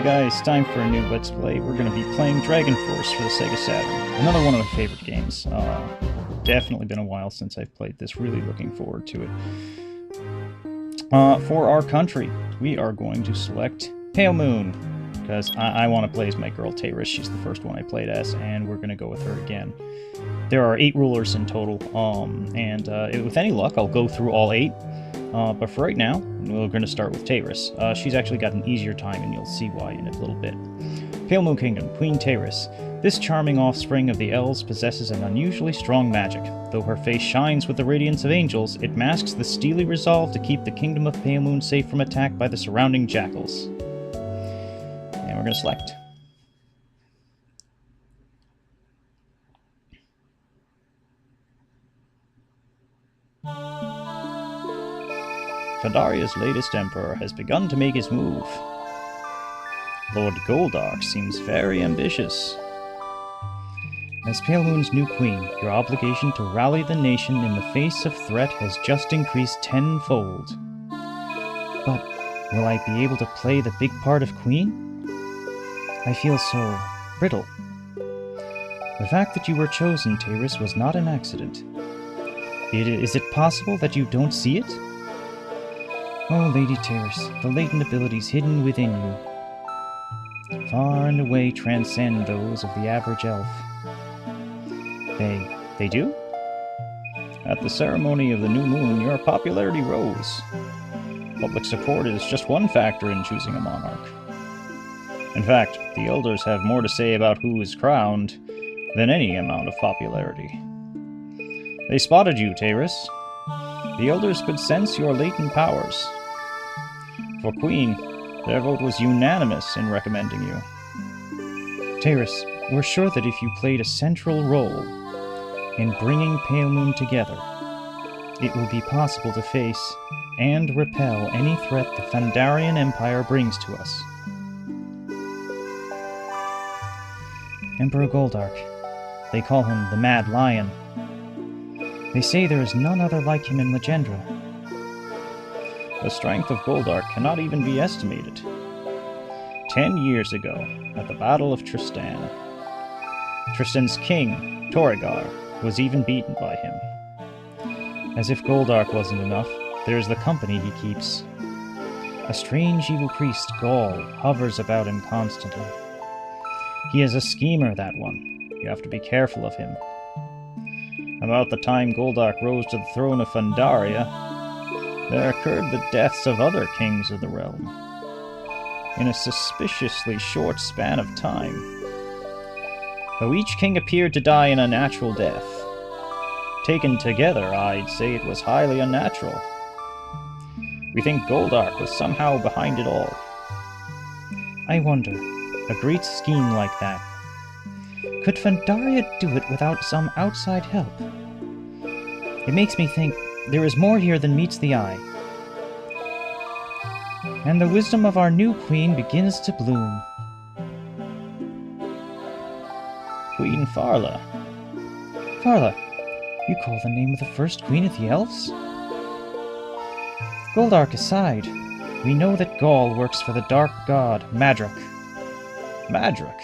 guys, time for a new Let's Play. We're going to be playing Dragon Force for the Sega Saturn. Another one of my favorite games. Definitely been a while since I've played this. Really looking forward to it. For our country, we are going to select Palemoon, because I want to play as my girl Teiris. She's the first one I played as, and we're going to go with her again. There are 8 rulers in total, and with any luck, I'll go through all 8. But for right now, we're going to start with Teiris. She's actually got an easier time, and you'll see why in a little bit. Palemoon Kingdom, Queen Teiris. This charming offspring of the Elves possesses an unusually strong magic. Though her face shines with the radiance of angels, it masks the steely resolve to keep the Kingdom of Palemoon safe from attack by the surrounding jackals. And we're going to select. Pandaria's latest emperor has begun to make his move. Lord Goldark seems very ambitious. As Palemoon's new queen, your obligation to rally the nation in the face of threat has just increased tenfold. But will I be able to play the big part of queen? I feel so brittle. The fact that you were chosen, Teiris, was not an accident. Is it possible that you don't see it? Oh, Lady Teiris, the latent abilities hidden within you far and away transcend those of the average elf. They do? At the ceremony of the new moon, your popularity rose. Public support is just one factor in choosing a monarch. In fact, the elders have more to say about who is crowned than any amount of popularity. They spotted you, Teiris. The elders could sense your latent powers. For Queen, their vote was unanimous in recommending you. Teiris, we're sure that if you played a central role in bringing Palemoon together, it will be possible to face and repel any threat the Pandarian Empire brings to us. Emperor Goldark. They call him the Mad Lion. They say there is none other like him in Legendra. The strength of Goldark cannot even be estimated. 10 years ago, at the Battle of Tristan, Tristan's king, Torrigar, was even beaten by him. As if Goldark wasn't enough, there is the company he keeps. A strange evil priest, Gaul, hovers about him constantly. He is a schemer, that one. You have to be careful of him. About the time Goldark rose to the throne of Pandaria, there occurred the deaths of other kings of the realm. In a suspiciously short span of time. Though each king appeared to die an unnatural death. Taken together, I'd say it was highly unnatural. We think Goldark was somehow behind it all. I wonder, a great scheme like that, could Pandaria do it without some outside help? It makes me think there is more here than meets the eye. And the wisdom of our new queen begins to bloom. Queen Farla. Farla, you call the name of the first queen of the Elves? Goldark aside, we know that Gaul works for the dark god Madrak. Madrak?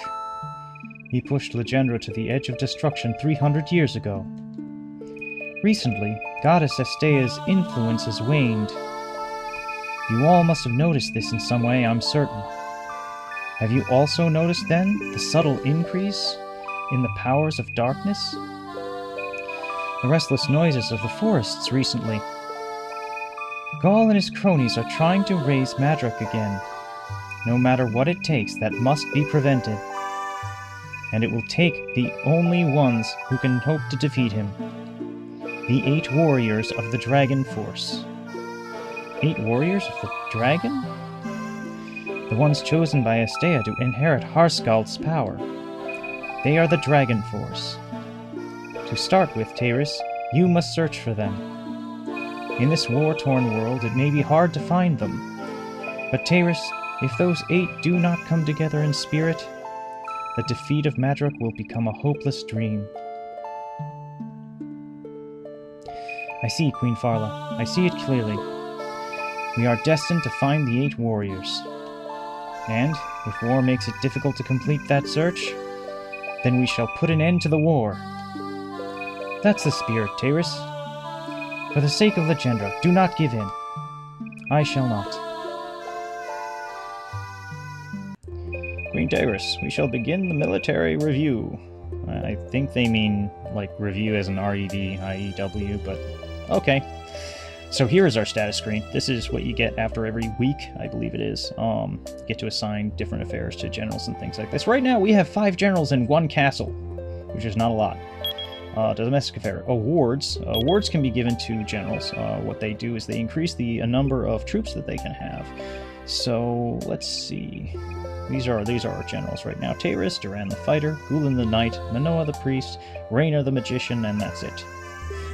He pushed Legendra to the edge of destruction 300 years ago. Recently, Goddess Estea's influence has waned. You all must have noticed this in some way, I'm certain. Have you also noticed, then, the subtle increase in the powers of darkness? The restless noises of the forests recently. Gaul and his cronies are trying to raise Madrak again. No matter what it takes, that must be prevented. And it will take the only ones who can hope to defeat him. The 8 warriors of the Dragon Force. 8 warriors of the Dragon? The ones chosen by Estea to inherit Harskald's power. They are the Dragon Force. To start with, Teiris, you must search for them. In this war-torn world, it may be hard to find them. But Teiris, if those 8 do not come together in spirit, the defeat of Madrak will become a hopeless dream. I see, Queen Farla. I see it clearly. We are destined to find the 8 warriors. And, If war makes it difficult to complete that search, then we shall put an end to the war. That's the spirit, Teiris. For the sake of Legendra, do not give in. I shall not. Queen Teiris, we shall begin the military review. I think they mean, like, review as an R-E-V-I-E-W, but okay. So here is our status screen. This is what you get after every week, I believe it is. You get to assign different affairs to generals and things like this. Right now, we have 5 generals in 1 castle, which is not a lot. Domestic affair. Awards. Awards can be given to generals. What they do is they increase the number of troops that they can have. So, let's see. These are our generals right now. Teiris, Duran the Fighter, Gulen the Knight, Manoa the Priest, Raina the Magician, and that's it.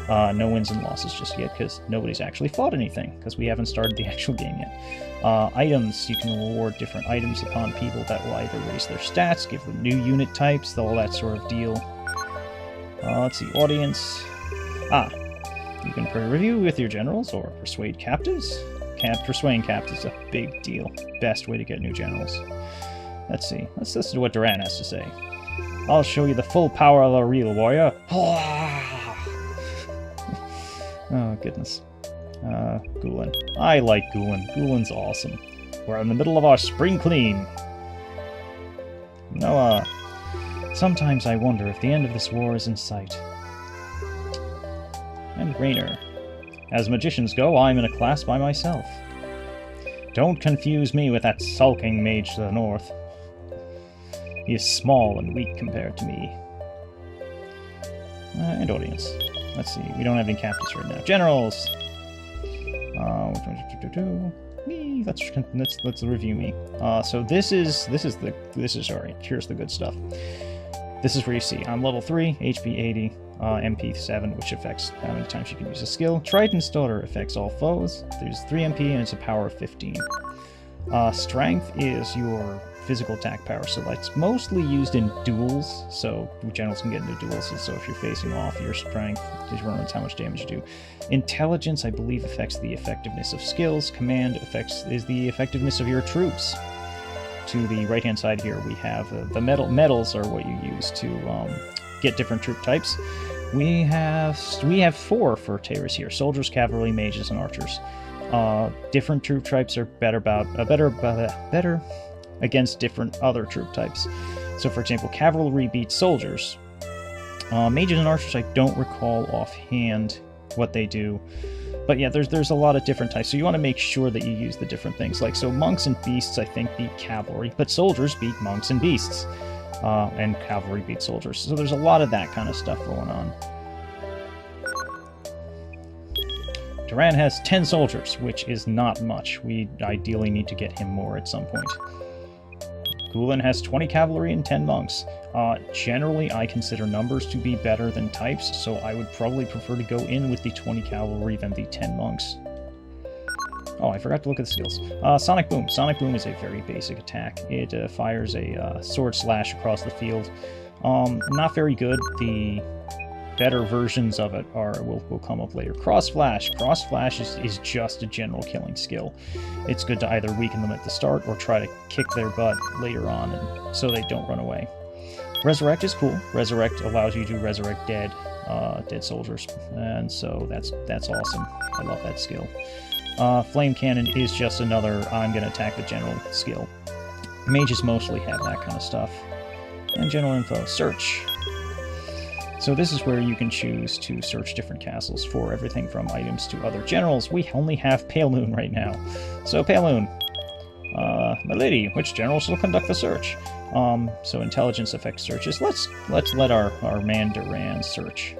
No wins and losses just yet, because nobody's actually fought anything, because we haven't started the actual game yet. Items, you can reward different items upon people that will either raise their stats, give them new unit types, all that sort of deal. Let's see, audience. You can review with your generals, or persuade captives. Persuading captives is a big deal. Best way to get new generals. Let's see, let's listen to what Duran has to say. I'll show you the full power of a real warrior. Oh, goodness. Gulen. I like Gulen. Gulen's awesome. We're in the middle of our spring clean. No, sometimes I wonder if the end of this war is in sight. And Rainer. As magicians go, I'm in a class by myself. Don't confuse me with that sulking mage to the north. He is small and weak compared to me. And audience. Let's see, we don't have any captives right now. Generals! Me. Let's review me. So alright, here's the good stuff. This is where you see, I'm level 3, HP 80, MP 7, which affects how many times you can use a skill. Trident's Daughter affects all foes. There's 3 MP and it's a power of 15. Strength is your physical attack power, so that's mostly used in duels, so generals can get into duels, so if you're facing off, your strength determines how much damage you do. Intelligence, I believe, affects the effectiveness of skills. Command is the effectiveness of your troops. To the right-hand side here, we have the medals are what you use to get different troop types. We have 4 for Teiris here: soldiers, cavalry, mages, and archers. Different troop types are better against different other troop types. So, for example, cavalry beats soldiers. Mages and archers, I don't recall offhand what they do. But yeah, there's a lot of different types, so you want to make sure that you use the different things. Like, so monks and beasts, I think, beat cavalry, but soldiers beat monks and beasts. And cavalry beat soldiers. So there's a lot of that kind of stuff going on. Duran has 10 soldiers, which is not much. We ideally need to get him more at some point. Gulen has 20 cavalry and 10 monks. Generally, I consider numbers to be better than types, so I would probably prefer to go in with the 20 cavalry than the 10 monks. Oh, I forgot to look at the skills. Sonic Boom. Sonic Boom is a very basic attack. It fires a sword slash across the field. Not very good. The better versions of it will come up later. Cross Flash. Cross Flash is just a general killing skill. It's good to either weaken them at the start or try to kick their butt later on so they don't run away. Resurrect is cool. Resurrect allows you to resurrect dead soldiers, and so that's awesome. I love that skill. Flame Cannon is just another I'm going to attack the general skill. Mages mostly have that kind of stuff. And general info. Search. So this is where you can choose to search different castles for everything from items to other generals. We only have Palemoon right now. So Palemoon, my lady, which general shall conduct the search? So intelligence affects searches. Let's let our man Duran search.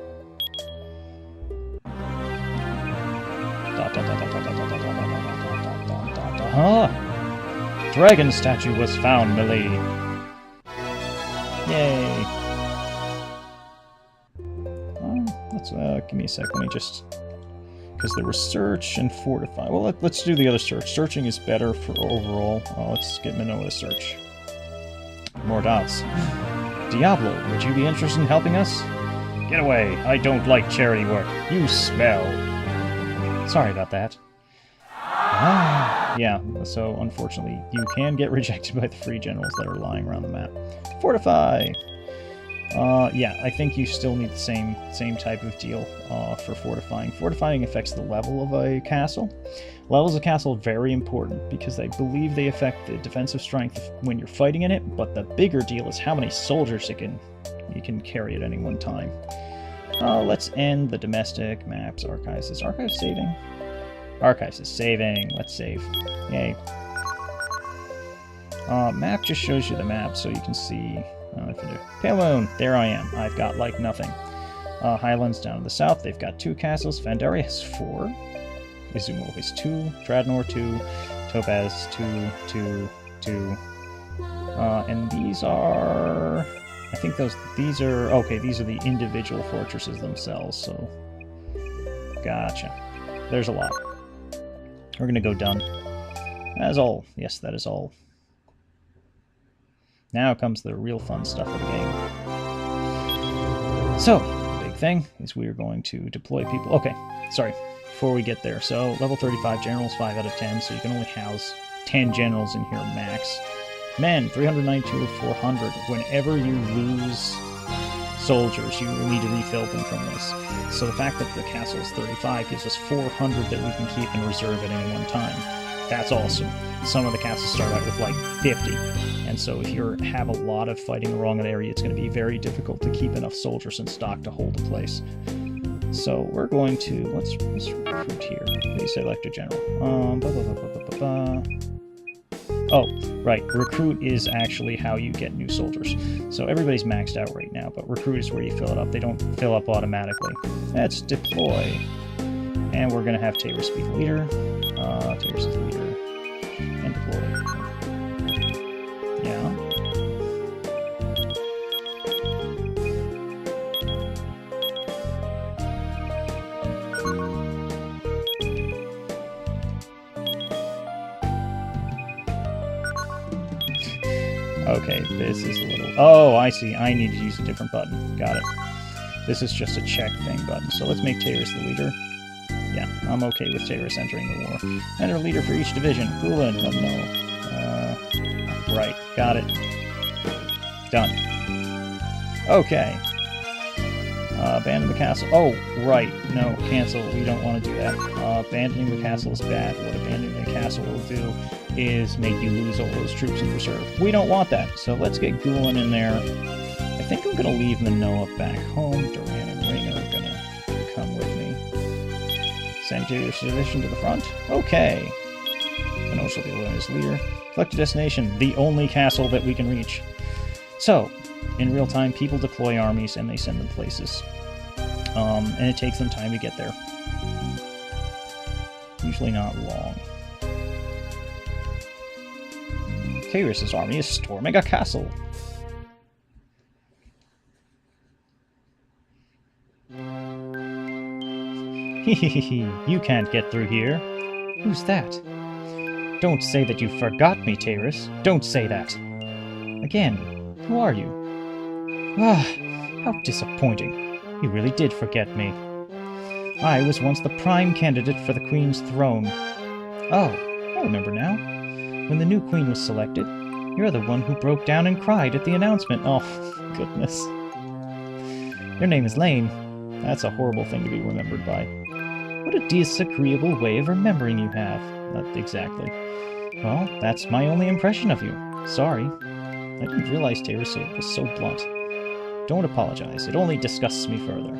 Dragon statue was found, my lady. Yay. Let's give me a sec. Let me just, because there was search and fortify. Well, let's do the other search. Searching is better for overall. Let's get Minoa to search. More dots. Diablo, would you be interested in helping us? Get away! I don't like charity work. You smell. Sorry about that. Yeah, so unfortunately, you can get rejected by the free generals that are lying around the map. Fortify! Yeah, I think you still need the same type of deal for fortifying. Fortifying affects the level of a castle. Levels of castle are very important because I believe they affect the defensive strength when you're fighting in it, but the bigger deal is how many soldiers you can carry at any one time. Let's end the domestic maps. Archives. Is Archives saving? Archives is saving. Let's save. Yay. Map just shows you the map so you can see... Palemoon, there I am. I've got, like, nothing. Highlands down to the south, they've got 2 castles. Vandaria has 4. Izumo has 2. Dradnor 2. Topaz 2. And these are... I think these are... Okay, these are the individual fortresses themselves, so... Gotcha. There's a lot. We're gonna go done. That is all. Yes, that is all. Now comes the real fun stuff of the game. So, the big thing is we are going to deploy people. Okay, sorry, before we get there. So, level 35 generals, 5 out of 10, so you can only house 10 generals in here max. Men, 392 of 400. Whenever you lose soldiers, you will need to refill them from this. So the fact that the castle is 35 gives us 400 that we can keep in reserve at any one time. That's awesome. Some of the castles start out with like 50, and so if you have a lot of fighting along an area, it's going to be very difficult to keep enough soldiers in stock to hold a place. So we're going to let's recruit here. Please select a general. Oh, right. Recruit is actually how you get new soldiers. So everybody's maxed out right now, but recruit is where you fill it up. They don't fill up automatically. Let's deploy. And we're going to have Teiris be the leader. Teiris is the leader. And deploy. Yeah. Okay, this is a little... Oh, I see. I need to use a different button. Got it. This is just a check thing button. So let's make Teiris the leader. Yeah, I'm okay with Teiris entering the war. Enter leader for each division. Gulen, no. Right, got it. Done. Okay. Abandon the castle. Oh, right. No, cancel. We don't want to do that. Abandoning the castle is bad. What abandoning the castle will do is make you lose all those troops in reserve. We don't want that, so let's get Gulen in there. I think I'm going to leave Manoa back home. Duran and Ring are going to come with me. Send your division to the front. Okay. Manoa shall be as leader. Select a destination, the only castle that we can reach. So, in real time, people deploy armies and they send them places. And it takes them time to get there. Usually not long. Teiris' army is storming a castle. Hehehe, you can't get through here. Who's that? Don't say that you forgot me, Teiris. Don't say that. Again, who are you? Ah, how disappointing. You really did forget me. I was once the prime candidate for the Queen's throne. Oh, I remember now. When the new Queen was selected, you're the one who broke down and cried at the announcement. Oh, goodness. Your name is Lane. That's a horrible thing to be remembered by. What a disagreeable way of remembering you have. Not exactly. Well, that's my only impression of you. Sorry. I didn't realize Teiris was so blunt. Don't apologize. It only disgusts me further.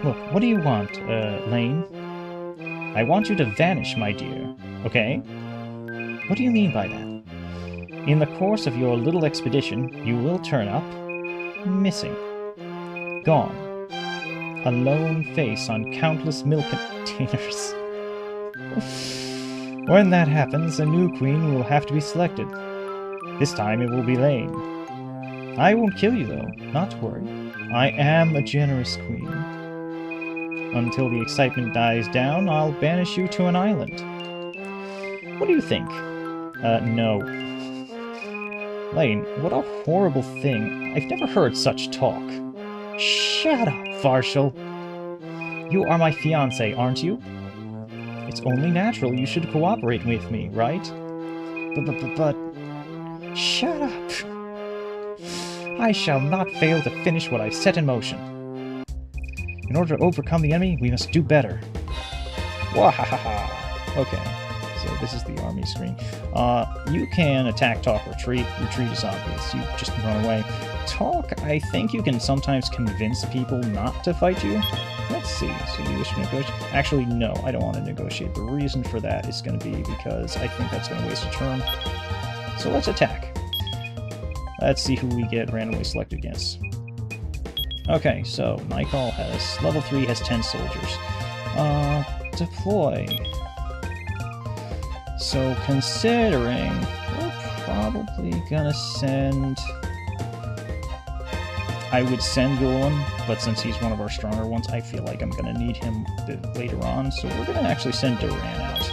Look, what do you want, Lane? I want you to vanish, my dear. Okay? What do you mean by that? In the course of your little expedition, you will turn up... missing. Gone. A lone face on countless milk containers. When that happens, a new queen will have to be selected. This time it will be Lane. I won't kill you, though. Not to worry. I am a generous queen. Until the excitement dies down, I'll banish you to an island. What do you think? No. Lane, what a horrible thing. I've never heard such talk. Shut up, Varshal. You are my fiancé, aren't you? It's only natural. You should cooperate with me, right? But... Shut up! I shall not fail to finish what I've set in motion. In order to overcome the enemy, we must do better. Wahahaha! Okay, so this is the army screen. You can attack, talk, retreat. Retreat is obvious. You just run away. Talk, I think you can sometimes convince people not to fight you. Let's see. So you wish to negotiate? Actually, no, I don't want to negotiate. The reason for that is going to be because I think that's going to waste a turn. So let's attack. Let's see who we get randomly selected against. Okay, so Nightcall has level 3, has 10 soldiers. Deploy. So considering, we're probably gonna send... I would send Golem, but since he's one of our stronger ones, I feel like I'm gonna need him a bit later on, so we're gonna actually send Duran out.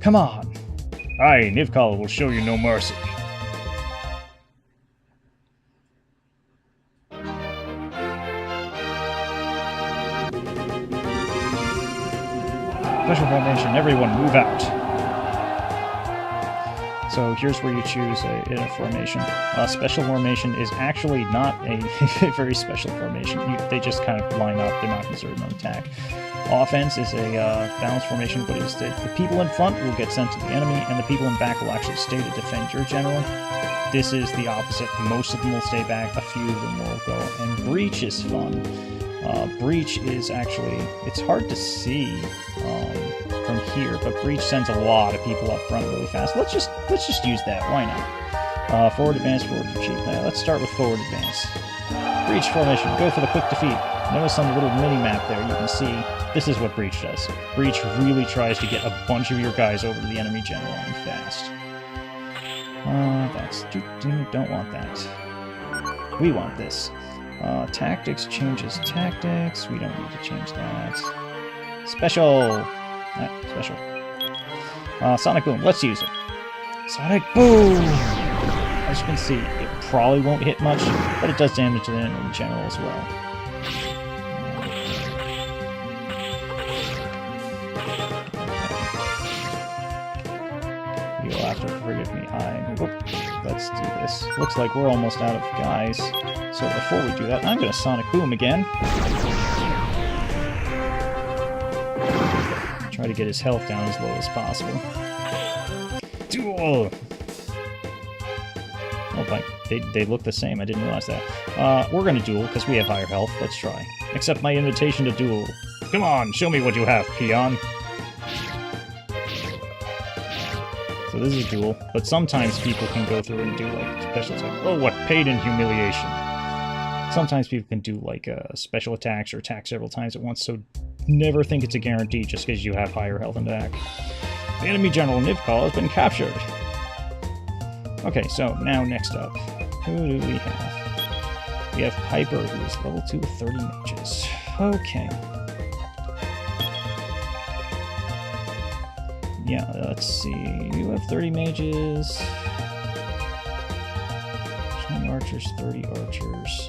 Come on! I, Nivkal, will show you no mercy. Special formation, everyone move out. So here's where you choose a formation. Special formation is actually not a very special formation. They just kind of line up, they're not considered an attack. Offense is a balanced formation, but the people in front will get sent to the enemy, and the people in back will actually stay to defend your general. This is the opposite. Most of them will stay back, a few of them will go. And Breach is fun. Breach is actually, it's hard to see from here, but Breach sends a lot of people up front really fast. Let's just use that. Why not? Forward advance, forward retreat. Let's start with forward advance. Breach formation. Go for the quick defeat. Notice on the little mini-map there, you can see this is what Breach does. Breach really tries to get a bunch of your guys over to the enemy general and fast. Don't want that. We want this. Tactics changes tactics. We don't need to change that. Special! Special. Sonic Boom. Let's use it. Sonic Boom! As you can see, it probably won't hit much, but it does damage to the enemy general as well. You'll have to forgive me. Let's do this. Looks like we're almost out of guys. So before we do that, I'm going to Sonic Boom again. Try to get his health down as low as possible. Duel! Oh, they look the same. I didn't realize that. We're going to duel because we have higher health. Let's try. Accept my invitation to duel. Come on, show me what you have, peon. So this is duel, but sometimes people can go through and do like special attacks. Oh, what pain and humiliation! Sometimes people can do like special attacks or attack several times at once, so never think it's a guarantee just because you have higher health and attack. The enemy general Nivkal has been captured. Okay, so now next up, who do we have? We have Piper, who is level 2 with 30 mages. Okay. Yeah, let's see. You have 30 mages. 20 archers, 30 archers.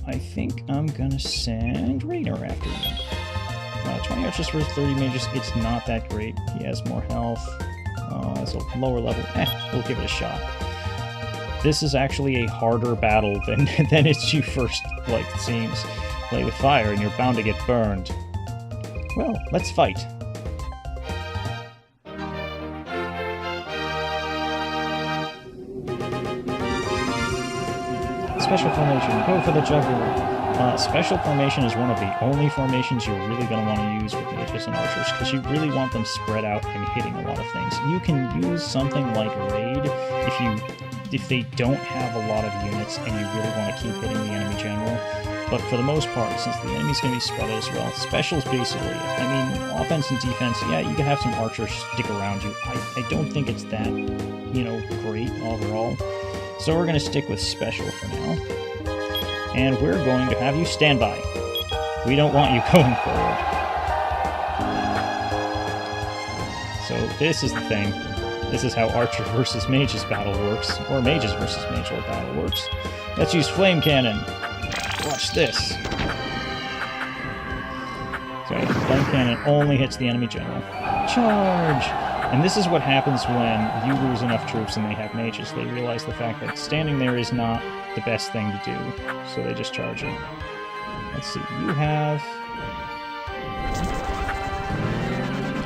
I think I'm gonna send Rainer after you. 20 archers for 30 mages, it's not that great. He has more health. It's a lower level. We'll give it a shot. This is actually a harder battle than you first seems. Play with fire and you're bound to get burned. Well, let's fight. Special formation, go for the juggler. Special formation is one of the only formations you're really going to want to use with mages and archers, because you really want them spread out and hitting a lot of things. You can use something like Raid if they don't have a lot of units and you really want to keep hitting the enemy general. But for the most part, since the enemy's going to be spread out as well, special's basically it. I mean, offense and defense, yeah, you can have some archers stick around you. I don't think it's that, great overall. So we're going to stick with special for now. And we're going to have you stand by. We don't want you going forward. So this is the thing. This is how Archer versus Mages battle works. Or Mages versus Mage battle works. Let's use Flame Cannon. Watch this. Okay, the flame cannon only hits the enemy general. Charge! And this is what happens when you lose enough troops and they have mages. They realize the fact that standing there is not the best thing to do, so they just charge it. Let's see, you have...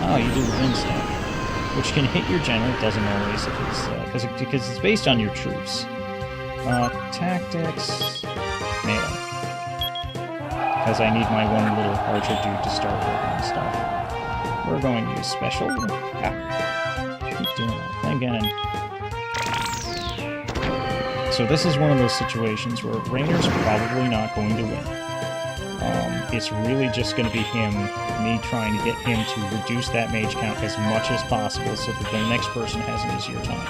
Oh, you do the wind staff, which can hit your general. It doesn't always if it's... because it's based on your troops. Tactics... Melee. Because I need my one little archer dude to start working on stuff. We're going to use special. Ah. Keep doing that. Flame cannon. So this is one of those situations where Rainer's probably not going to win. It's really just going to be me trying to get him to reduce that mage count as much as possible so that the next person has an easier time.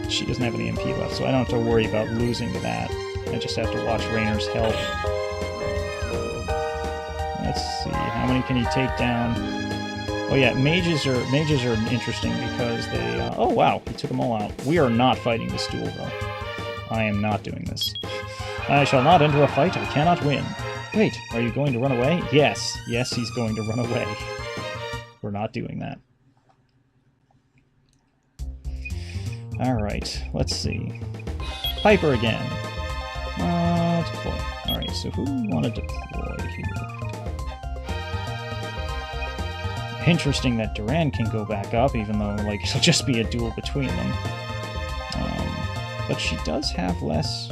She doesn't have any MP left, so I don't have to worry about losing to that. I just have to watch Rainer's health. Let's see, how many can he take down? Oh yeah, mages are interesting because they... oh wow, he took them all out. We are not fighting this duel, though. I am not doing this. I shall not enter a fight I cannot win. Wait, are you going to run away? Yes. Yes, he's going to run away. We're not doing that. Alright, let's see. Piper again. Deploy. Alright, so who do we want to deploy here? Interesting that Duran can go back up, even though, like, it'll just be a duel between them. But she does have less...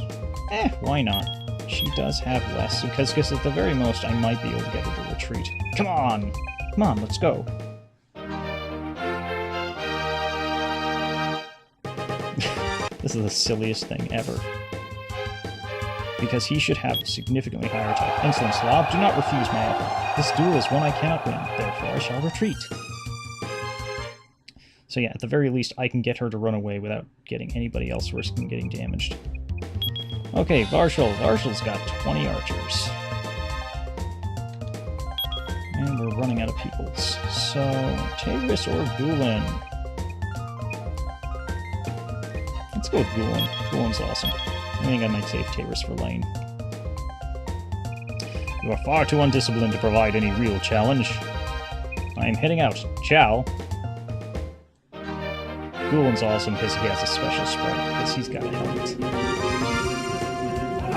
why not? She does have less, because at the very most, I might be able to get her to retreat. Come on! Come on, let's go! This is the silliest thing ever. Because he should have a significantly higher attack. Insolent Slav, do not refuse my offer. This duel is one I cannot win, therefore I shall retreat. So yeah, at the very least, I can get her to run away without getting anybody else risking getting damaged. Okay, Varshal. Varshal's got 20 archers. And we're running out of peoples. So, Teiris or Gulen? Let's go with Gulen. Gulen's awesome. I think I might save Teiris for lane. You are far too undisciplined to provide any real challenge. I am heading out. Ciao. Gulen's awesome because he has a special sprite, because he's got a helmet.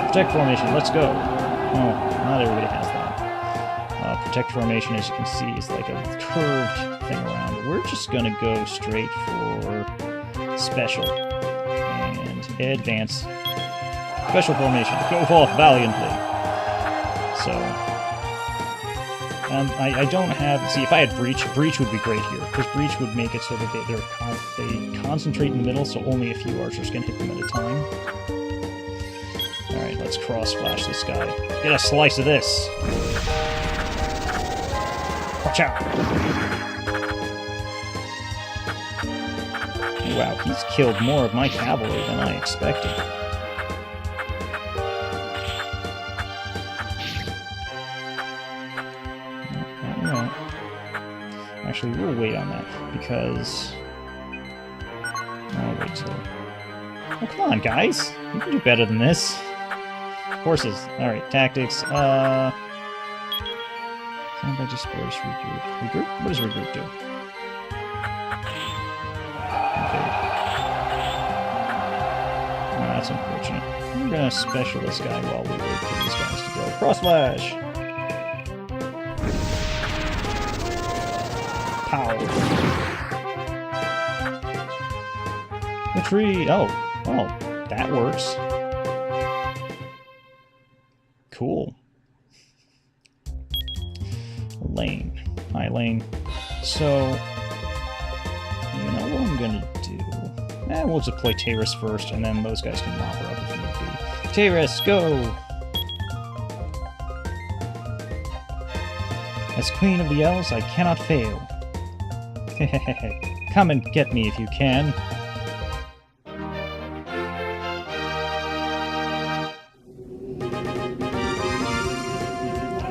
Protect formation, let's go! Oh, not everybody has that. Protect formation, as you can see, is like a curved thing around. We're just gonna go straight for special. And advance. Special formation, go forth valiantly! So... I don't have... See, if I had Breach, Breach would be great here, because Breach would make it so that they concentrate in the middle, so only a few archers can hit them at a time. Alright, let's cross-flash this guy. Get a slice of this! Watch out! Wow, he's killed more of my cavalry than I expected. Actually, we'll wait on that, because... I'll wait till... Oh, come on, guys! You can do better than this. Horses. Alright, tactics. Stand by disperse, regroup. Regroup? What does regroup do? Okay. Oh, that's unfortunate. We're gonna special this guy while we wait for these guys to go. Cross flash! Pow! Retreat! Oh, well, that works. Cool. Lane. Hi, Lane. So, you know what I'm gonna do? We'll deploy Teiris first, and then those guys can mop her up if need be. Teiris, go! As Queen of the Elves, I cannot fail. Come and get me if you can.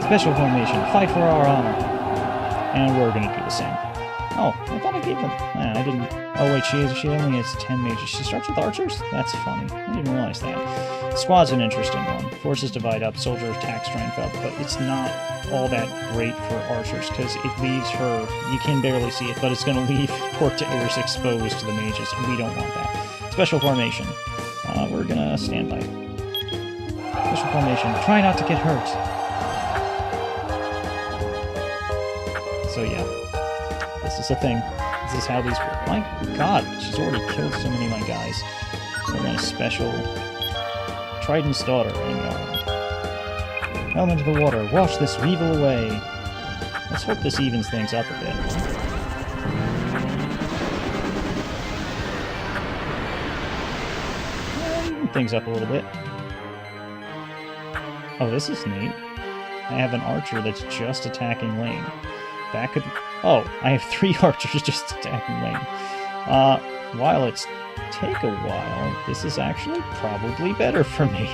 Special formation, fight for our honor. And we're gonna do the same. Oh, I thought I gave them... I didn't... Oh wait, she only has 10 mages. She starts with archers? That's funny. I didn't realize that. Squad's an interesting one. Forces divide up, soldier attack strength up, but it's not all that great for archers, because it leaves her... You can barely see it, but it's going to leave poor Teiris exposed to the mages, and we don't want that. Special formation. We're going to stand by. Special formation. Try not to get hurt. So yeah. This is a thing. This is how these work. My god, she's already killed so many of my guys. We're going to special... Trident's daughter. Element of the water. Wash this evil away. Let's hope this evens things up a bit. Even things up a little bit. Oh, this is neat. I have an archer that's just attacking lane. That could... Oh, I have 3 archers just attacking lane. While it's take a while, this is actually probably better for me.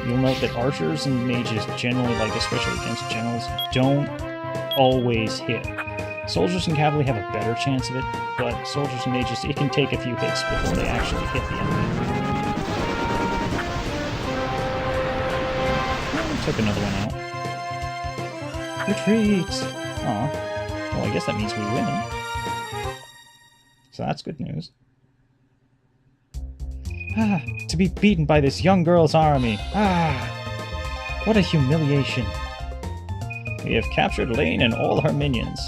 You'll note that archers and mages generally, like especially against generals, don't always hit. Soldiers and cavalry have a better chance of it, but soldiers and mages, it can take a few hits before they actually hit the enemy. Took another one out. Retreat! Aw. Well, I guess that means we win. So that's good news. Ah, to be beaten by this young girl's army. Ah, what a humiliation. We have captured Lane and all her minions.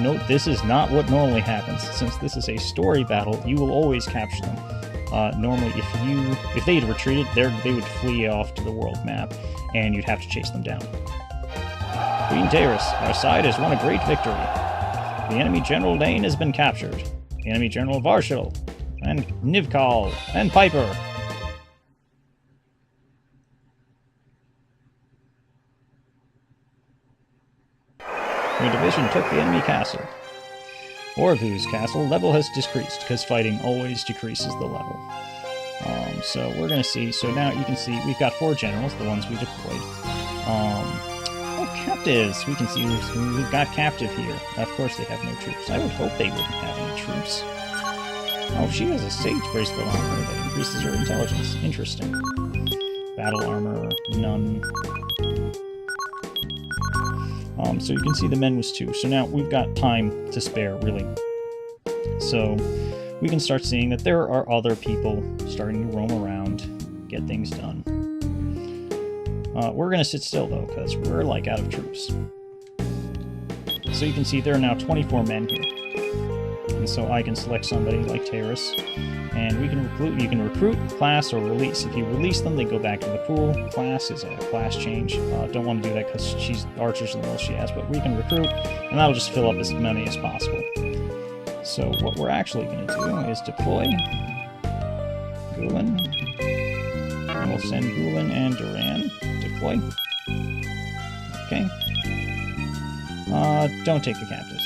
Note, this is not what normally happens. Since this is a story battle, you will always capture them. Normally, if they had retreated, they would flee off to the world map, and you'd have to chase them down. Queen Teiris, our side has won a great victory. The enemy General Lane has been captured. The enemy General Varshil, and Nivkal, and Piper. Your division took the enemy castle. Orvu's castle level has decreased, because fighting always decreases the level. So we're going to see, so now you can see we've got 4 generals, the ones we deployed. Oh, captives! We can see we've got captive here. Of course they have no troops. I would hope they wouldn't have any troops. Oh, she has a sage bracelet on her that increases her intelligence. Interesting. Battle armor, none. So you can see the men was 2. So now we've got time to spare, really. So we can start seeing that there are other people starting to roam around, get things done. We're going to sit still, though, because we're, like, out of troops. So you can see there are now 24 men here. And so I can select somebody like Teiris, and we can recruit. You can recruit, class, or release. If you release them, they go back to the pool. Class is a class change. Don't want to do that because she's archers and all she has, but we can recruit, and that'll just fill up as many as possible. So what we're actually going to do is deploy Gulen, and we'll send Gulen and Duran. Deploy. Okay. Don't take the captives.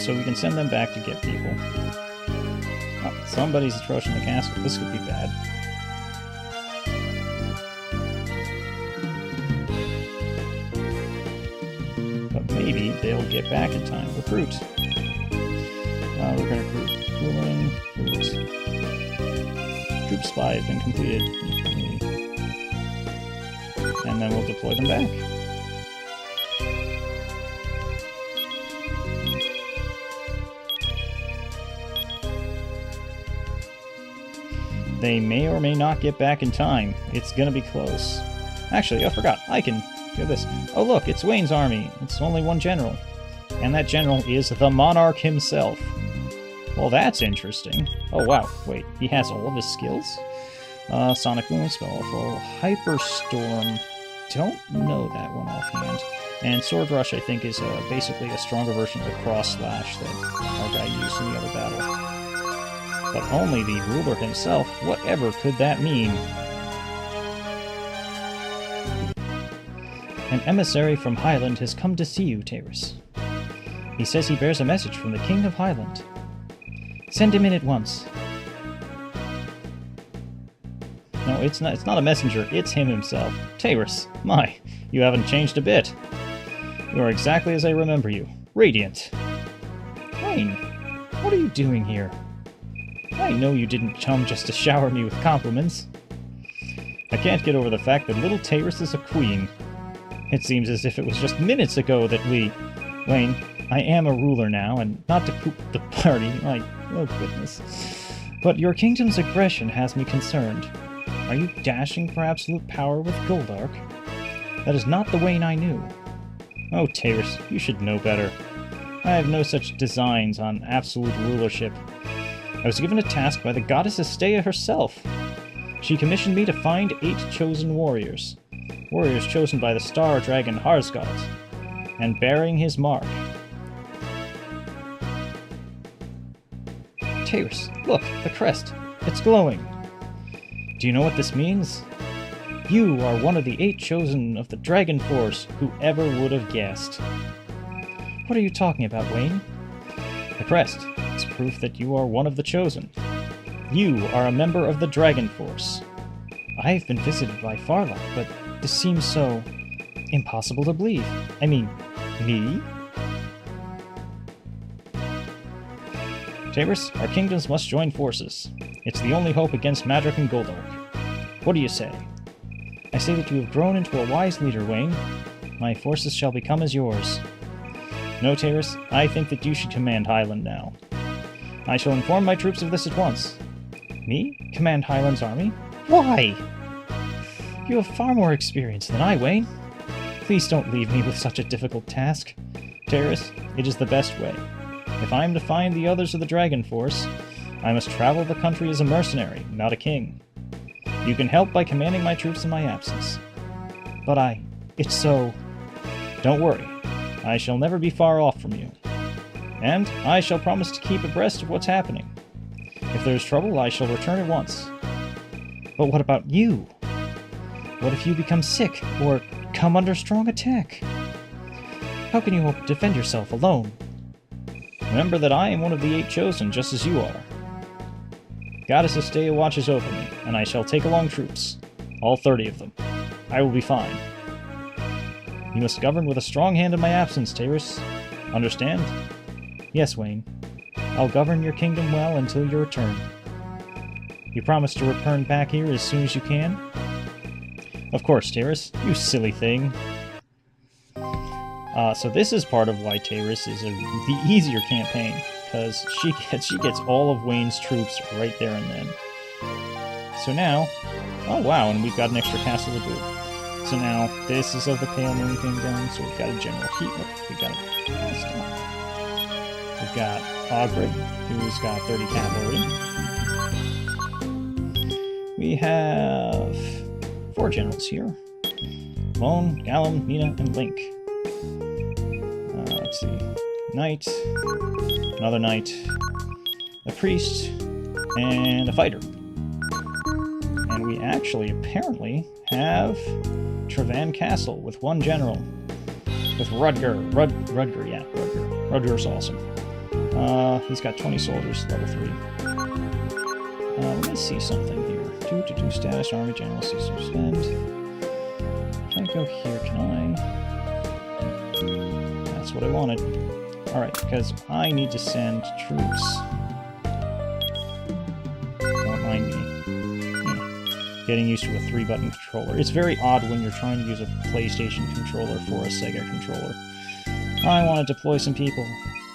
So we can send them back to get people. Oh, somebody's approaching the castle. This could be bad. But maybe they'll get back in time. Recruit. We're going to recruit. Troop spy has been completed. And then we'll deploy them back. They may or may not get back in time. It's gonna be close. Actually, I forgot. I can do this. Oh look, it's Wayne's army. It's only 1 general. And that general is the monarch himself. Well, that's interesting. Oh wow, wait, he has all of his skills? Sonic Boom, Spellful, Hyperstorm. Don't know that one offhand. And Sword Rush, I think, is basically a stronger version of the Cross Slash that our guy used in the other battle. But only the ruler himself. Whatever could that mean? An emissary from Highland has come to see you, Teiris. He says he bears a message from the King of Highland. Send him in at once. No, it's not a messenger, it's him himself. Teiris, my, you haven't changed a bit. You are exactly as I remember you. Radiant. Wayne, what are you doing here? I know you didn't come just to shower me with compliments. I can't get over the fact that little Teiris is a queen. It seems as if it was just minutes ago that we... Wayne, I am a ruler now, and not to poop the party, like, oh goodness. But your kingdom's aggression has me concerned. Are you dashing for absolute power with Goldark? That is not the Wayne I knew. Oh, Teiris, you should know better. I have no such designs on absolute rulership. I was given a task by the goddess Estea herself. She commissioned me to find 8 chosen warriors. Warriors chosen by the star dragon Harsgard, and bearing his mark. Teiris, look, the crest. It's glowing. Do you know what this means? You are one of the 8 chosen of the Dragon Force, whoever would have guessed. What are you talking about, Wayne? The crest is proof that you are one of the chosen. You are a member of the Dragon Force. I have been visited by Farlock, but this seems so... impossible to believe. I mean, me? Teiris, our kingdoms must join forces. It's the only hope against Madrak and Goldark. What do you say? I say that you have grown into a wise leader, Wayne. My forces shall become as yours. No, Teiris, I think that you should command Highland now. I shall inform my troops of this at once. Me? Command Highland's army? Why? You have far more experience than I, Wayne. Please don't leave me with such a difficult task. Teiris, it is the best way. If I am to find the others of the Dragon Force, I must travel the country as a mercenary, not a king. You can help by commanding my troops in my absence. But it's so... Don't worry. I shall never be far off from you. And I shall promise to keep abreast of what's happening. If there is trouble, I shall return at once. But what about you? What if you become sick, or come under strong attack? How can you hope to defend yourself alone? Remember that I am one of the 8 chosen, just as you are. Goddess Estea watches over me, and I shall take along troops. All 30 of them. I will be fine. You must govern with a strong hand in my absence, Teiris. Understand? Yes, Wayne. I'll govern your kingdom well until your return. You promise to return back here as soon as you can? Of course, Teiris. You silly thing. So this is part of why Teiris is the easier campaign, because she gets all of Wayne's troops right there and then. So now... Oh wow, and we've got an extra castle to boot. So now, this is of the Palemoon Kingdom, so we've got a general heat. We've got We've got Ogrid, who's got 30 cavalry. We have 4 generals here. Lone, Gallum, Mina, and Link. Let's see. Knight, another knight, a priest, and a fighter. And we actually, apparently, have Trevan Castle with 1 general. With Rudger. Rudger, yeah, Rudger. Rudger's awesome. He's got 20 soldiers, level 3. Let me see something here. 2 status, army general, system spend. Can I go here? Can I? That's what I wanted. Alright, because I need to send troops. Don't mind me. Getting used to a 3-button controller. It's very odd when you're trying to use a PlayStation controller for a Sega controller. I want to deploy some people.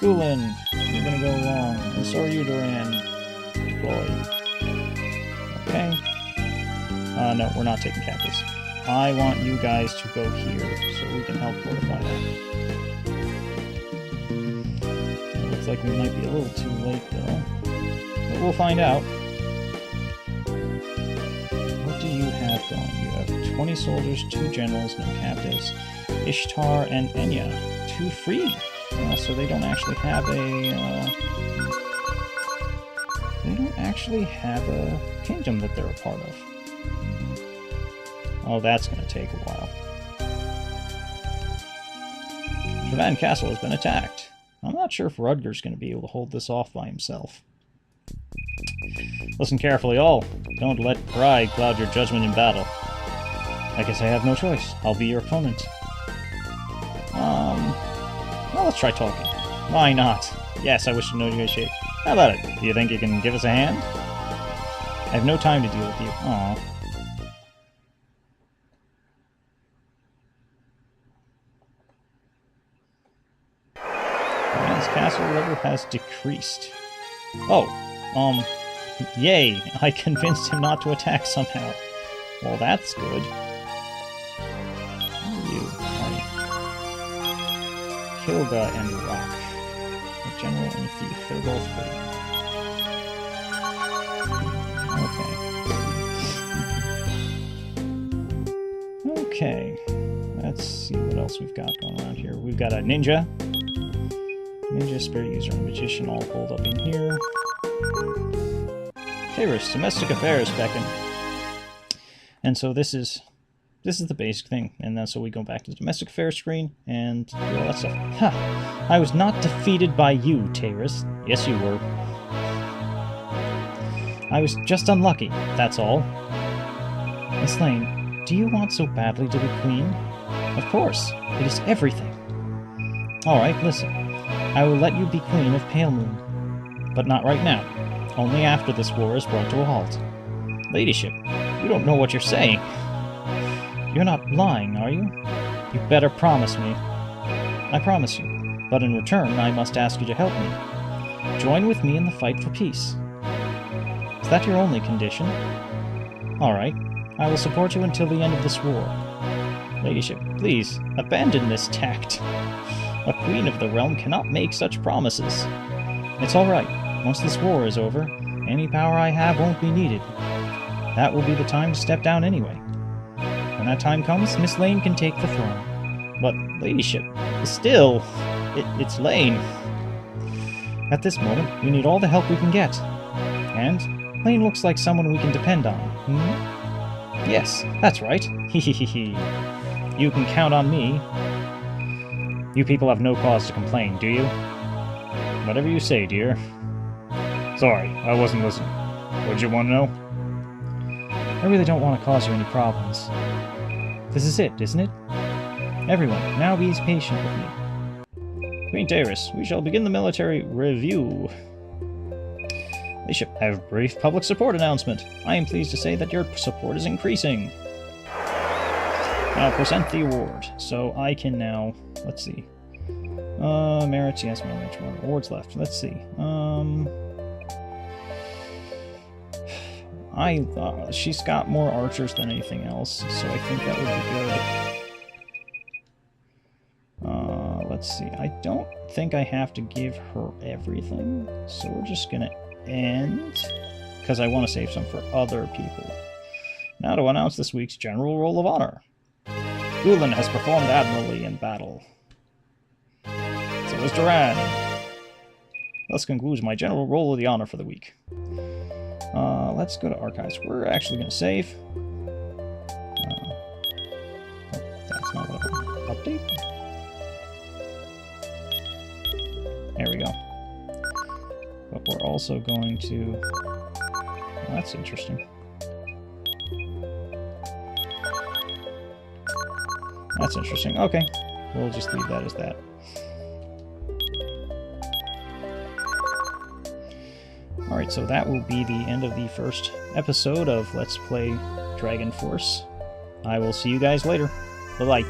Gulen, you're gonna go along. And so are you, Duran. Deploy. Okay. No, we're not taking captives. I want you guys to go here, so we can help fortify that. It looks like we might be a little too late, though. But we'll find out. What do you have going? You have 20 soldiers, 2 generals, no captives. Ishtar and Enya, 2 free. So they don't actually have a kingdom that they're a part of. Oh, that's going to take a while. Trevan Castle has been attacked. I'm not sure if Rudger's going to be able to hold this off by himself. Listen carefully, all. Don't let pride cloud your judgment in battle. I guess I have no choice. I'll be your opponent. let's try talking. Why not? Yes, I wish to negotiate. How about it? Do you think you can give us a hand? I have no time to deal with you. Aww. Man's castle level has decreased. Oh, yay! I convinced him not to attack somehow. Well, that's good. Who are you? Kilga and Rock. A general and a thief. They're both free. Okay. Okay. Let's see what else we've got going on here. We've got a ninja. Ninja, spirit user, and magician all pulled up in here. Teiris, domestic affairs beckon. And so this is the basic thing. And then so we go back to the domestic affairs screen and do all that stuff. Ha! I was not defeated by you, Teiris. Yes, you were. I was just unlucky, that's all. Miss Lane, do you want so badly to be queen? Of course. It is everything. Alright, listen. I will let you be queen of Palemoon. But not right now. Only after this war is brought to a halt. Ladyship, you don't know what you're saying. You're not lying, are you? You better promise me. I promise you. But in return, I must ask you to help me. Join with me in the fight for peace. Is that your only condition? Alright. I will support you until the end of this war. Ladyship, please, abandon this tact. A queen of the realm cannot make such promises. It's alright. Once this war is over, any power I have won't be needed. That will be the time to step down anyway. When that time comes, Miss Lane can take the throne. But, Ladyship, still, it's Lane. At this moment, we need all the help we can get. And Lane looks like someone we can depend on. Yes, that's right. Hehehe. You can count on me. You people have no cause to complain, do you? Whatever you say, dear. Sorry, I wasn't listening. What'd you want to know? I really don't want to cause you any problems. This is it, isn't it? Everyone, now be patient with me. Queen Teiris, we shall begin the military review. Bishop, I have a brief public support announcement. I am pleased to say that your support is increasing. Now present the award. So I can now, let's see. Merits, yes, merits, more awards left. Let's see. She's got more archers than anything else, so I think that would be good. Let's see. I don't think I have to give her everything, so we're just gonna end, because I want to save some for other people. Now to announce this week's General Roll of Honor. Ulan has performed admirably in battle. So is Duran. Thus concludes my General Roll of the Honor for the week. Let's go to Archives. We're actually going to save. That's not what I want. Update? There we go. But we're also going to... Oh, that's interesting. That's interesting. Okay. We'll just leave that as that. Alright, so that will be the end of the first episode of Let's Play Dragon Force. I will see you guys later. Bye-bye.